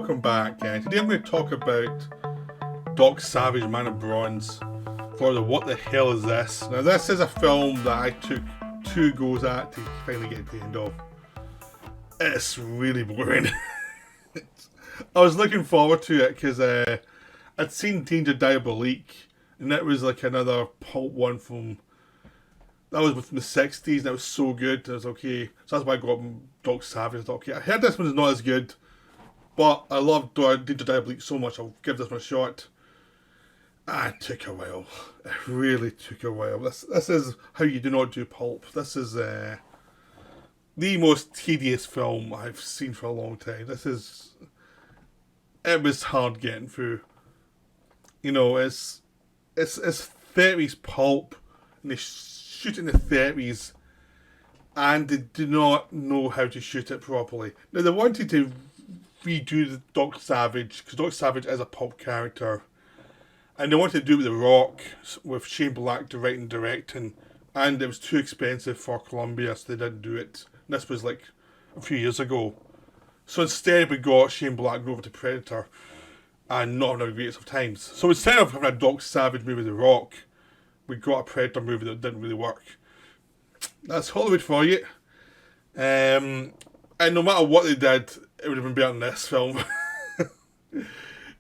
welcome back. Today I'm going to talk about Doc Savage, Man of Bronze, for the What the Hell Is This? Now this is a film that I took 2 goes at to finally get to the end of. It's really boring. I was looking forward to it because I'd seen Danger Diabolique, and that was like another pulp one from... That was from the 60s, and that was so good. I was okay. So that's why I got Doc Savage. I thought, okay, I heard this one is not as good, but I love Danger Diabolique so much, I'll give this one a shot. It took a while. It really took a while. This is how you do not do pulp. This is the most tedious film I've seen for a long time. It was hard getting through. You know, it's 30s pulp, and they shoot in the 30s, and they do not know how to shoot it properly. Now, they wanted to redo the Doc Savage, because Doc Savage is a pulp character, and they wanted to do it with The Rock, with Shane Black directing, and it was too expensive for Columbia, so they didn't do it. And this was like a few years ago. So instead we got Shane Black go over to Predator, and not having the greatest of times. So instead of having a Doc Savage movie with The Rock, we got a Predator movie that didn't really work. That's Hollywood for you. And no matter what they did, it would have been better than this film.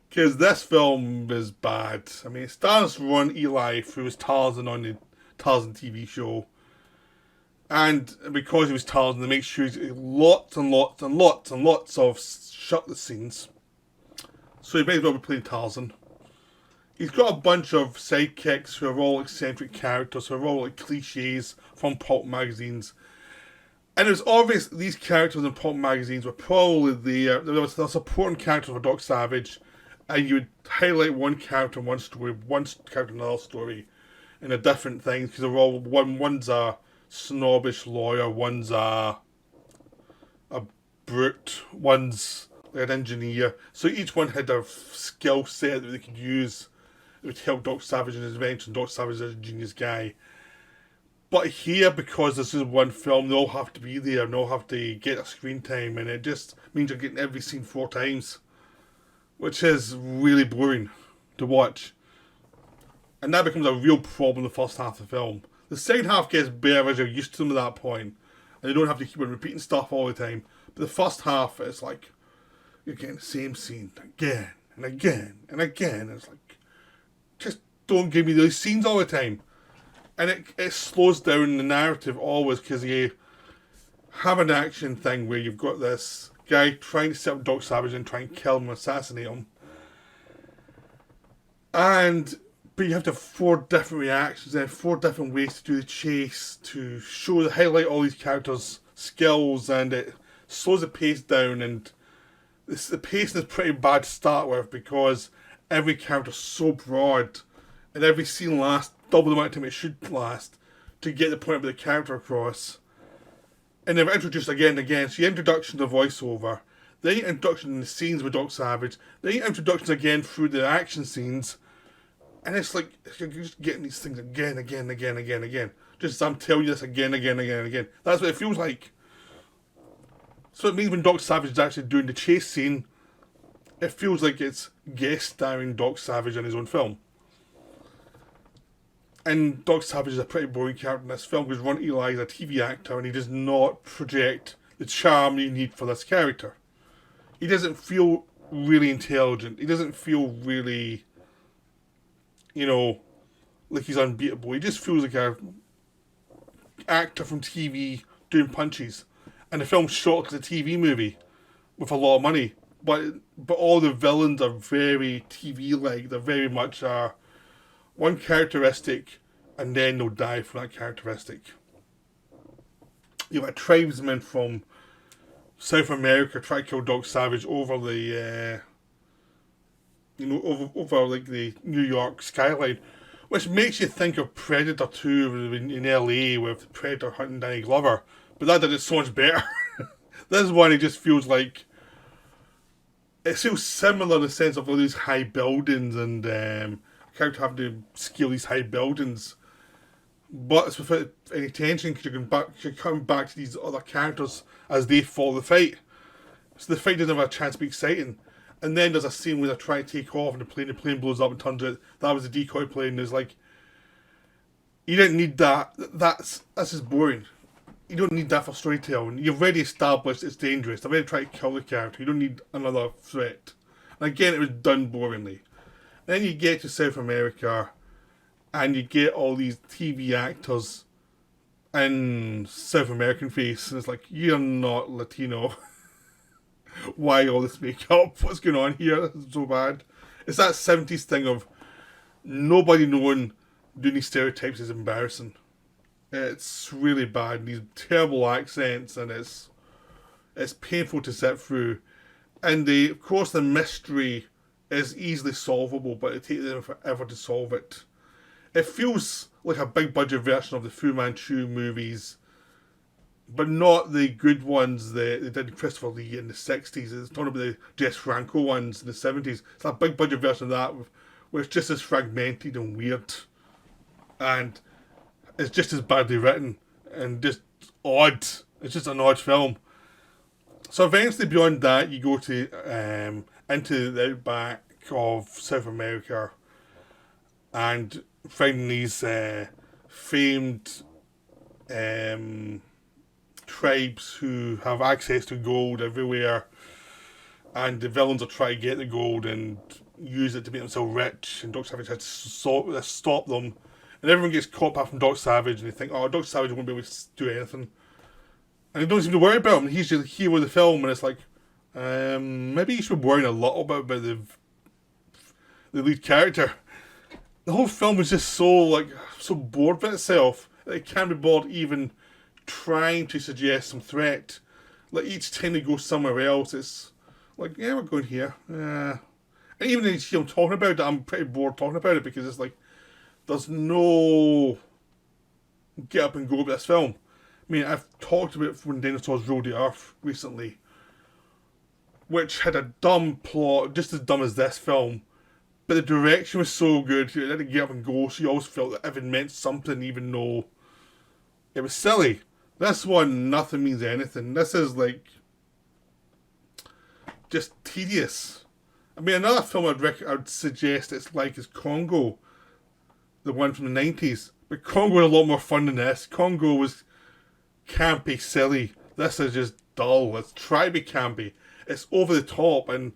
Because this film is bad. I mean, it stars Ron Eli, who was Tarzan on the Tarzan TV show. And because he was Tarzan, they make sure he's lots and lots and lots and lots of shirtless scenes. So he may as well be playing Tarzan. He's got a bunch of sidekicks who are all eccentric characters, who are all like cliches from pulp magazines. And it was obvious these characters in pulp magazines were probably the supporting characters for Doc Savage, and you would highlight one character in one story, one character in another story, in a different things, because they're all one's a snobbish lawyer, one's a brute, one's like an engineer. So each one had a skill set that they could use. It would help Doc Savage in his adventure, and Doc Savage is a genius guy. But here, because this is one film, they all have to be there, and they all have to get a screen time, and it just means you're getting every scene 4 times, which is really boring to watch. And that becomes a real problem in the first half of the film. The second half gets better as you're used to them at that point, and you don't have to keep on repeating stuff all the time. But the first half, it's like, you're getting the same scene again, and again, and again, and it's like, just don't give me those scenes all the time. And it slows down the narrative always, because you have an action thing where you've got this guy trying to set up Doc Savage and try and kill him, assassinate him. But you have to have 4 different reactions and 4 different ways to do the chase, to highlight all these characters' skills, and it slows the pace down, and the pace is pretty bad to start with, because every character's so broad, and every scene lasts double the amount of time it should last to get the point of the character across. And they're introduced again and again. So your introduction to voiceover, then your introduction in the scenes with Doc Savage, then your introductions again through the action scenes, and it's like you're just getting these things again. Just as I'm telling you this again. That's what it feels like. So it means when Doc Savage is actually doing the chase scene, it feels like it's guest starring Doc Savage in his own film. And Doc Savage is a pretty boring character in this film, because Ron Eli is a TV actor, and he does not project the charm you need for this character. He doesn't feel really intelligent. He doesn't feel really, like he's unbeatable. He just feels like a actor from TV doing punches. And the film's shot as a TV movie with a lot of money. But all the villains are very TV-like. They're very much one characteristic, and then they'll die for that characteristic. You have a tribesman from South America try to kill Doc Savage over the, over like the New York skyline, which makes you think of Predator 2 in LA with Predator hunting Danny Glover, but that did it so much better. This one, it just feels like, it feels similar in the sense of all these high buildings and character having to scale these high buildings, but it's without any tension, because you're coming back to these other characters as they follow the fight. So the fight doesn't have a chance to be exciting. And then there's a scene where they're trying to take off and the plane blows up and turns out that was a decoy plane. And it's like, you don't need that. That's just boring. You don't need that for storytelling. You've already established it's dangerous. They've already tried to kill the character. You don't need another threat. And again, it was done boringly. Then you get to South America and you get all these TV actors in South American face, and it's like, you're not Latino. Why all this makeup? What's going on here? This is so bad. It's that 70s thing of nobody knowing doing these stereotypes is embarrassing. It's really bad. These terrible accents, and it's painful to sit through. And of course, the mystery is easily solvable, but it takes them forever to solve it. It feels like a big budget version of the Fu Manchu movies, but not the good ones that they did Christopher Lee in the 60s. It's talking about the Jess Franco ones in the 70s. It's a big budget version of that where it's just as fragmented and weird. And it's just as badly written and just odd. It's just an odd film. So eventually beyond that, you go to into the outback of South America and find these famed tribes who have access to gold everywhere, and the villains are trying to get the gold and use it to make themselves rich, and Doc Savage had to stop them, and everyone gets caught apart from Doc Savage, and they think, oh, Doc Savage won't be able to do anything, and they don't seem to worry about him. He's just the hero of the film, and it's like, maybe you should be worrying a little bit about the lead character. The whole film is just so bored with itself that it can't be bored even trying to suggest some threat. Like, each time they go somewhere else, it's like, yeah, we're going here. And even when I'm talking about it, I'm pretty bored talking about it, because it's like, there's no get up and go about this film. I mean, I've talked about When Dinosaurs Ruled the Earth recently, which had a dumb plot, just as dumb as this film, but the direction was so good, it didn't get up and go, so you always felt that everything meant something, even though it was silly. This one, nothing means anything. This is like just tedious. I mean, another film I'd suggest it's like is Congo, the one from the 90s. But Congo was a lot more fun than this. Congo was campy, silly. This is just dull. It's try to be campy. It's over the top, and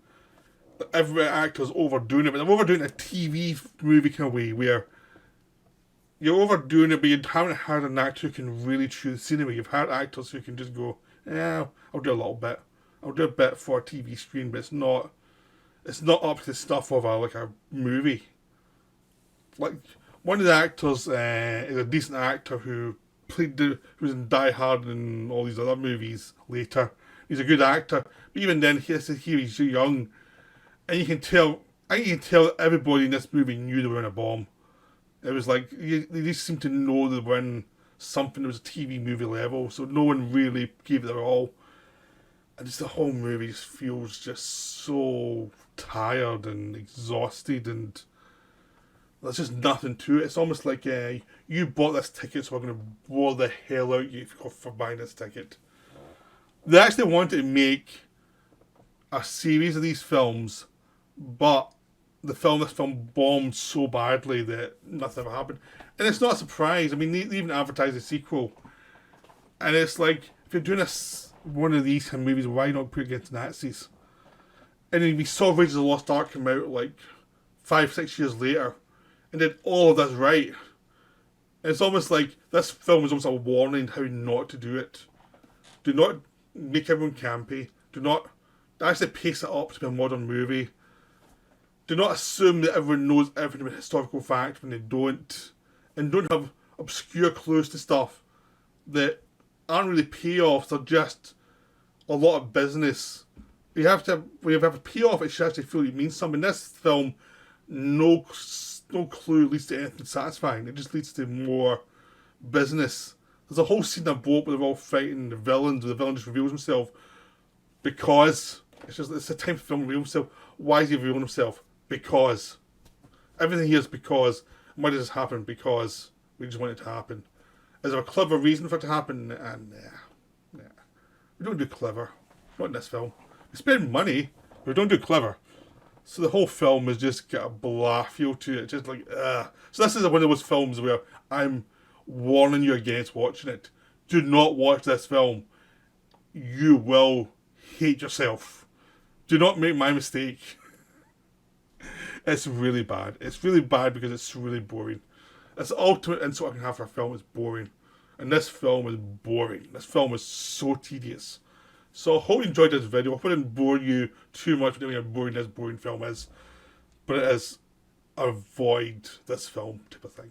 every actor's overdoing it. But they're overdoing it in a TV movie kind of way, where you're overdoing it, but you haven't had an actor who can really chew the scenery. You've had actors who can just go, yeah, I'll do a little bit. I'll do a bit for a TV screen, but it's not up to the stuff of a movie. Like, one of the actors is a decent actor who was in Die Hard and all these other movies later. He's a good actor, but even then, he's young, and you can tell everybody in this movie knew they were in a bomb. It was like, they just seemed to know they were in something that was a TV movie level, so no one really gave it their all. And just the whole movie just feels just so tired and exhausted, and there's just nothing to it. It's almost like you bought this ticket, so I'm going to blow the hell out of you for buying this ticket. They actually wanted to make a series of these films, but this film bombed so badly that nothing ever happened. And it's not a surprise. I mean, they even advertised a sequel. And it's like, if you're doing one of these kind of movies, why not put it against Nazis? And then we saw Raiders of the Lost Ark come out like 5-6 years later, and did all of this right. And it's almost like this film was almost a warning how not to do it. Do not make everyone campy. Do not actually pace it up to be a modern movie. Do not assume that everyone knows everything about historical fact when they don't. And don't have obscure clues to stuff that aren't really payoffs. They're just a lot of business. When you have a payoff, it should actually feel it means something. This film, no clue leads to anything satisfying. It just leads to more business. There's a whole scene in a boat where they're all fighting the villains, and the villain just reveals himself because it's a time for film to reveal himself. Why is he revealing himself? Because. Everything here is because. Why does this happen? Because we just want it to happen. Is there a clever reason for it to happen? Nah. We don't do clever. Not in this film. We spend money, but we don't do clever. So the whole film has just got a blah feel to it, just like, ugh. So this is one of those films where I'm warning you against watching it. Do not watch this film. You will hate yourself. Do not make my mistake. It's really bad. It's really bad because it's really boring. That's the ultimate insult I can have for a film, is boring. And this film is boring. This film is so tedious. So I hope you enjoyed this video. I hope I didn't bore you too much with how boring this boring film is. But it is avoid this film type of thing.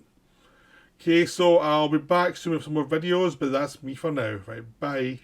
Okay, so I'll be back soon with some more videos, but that's me for now. Right, bye.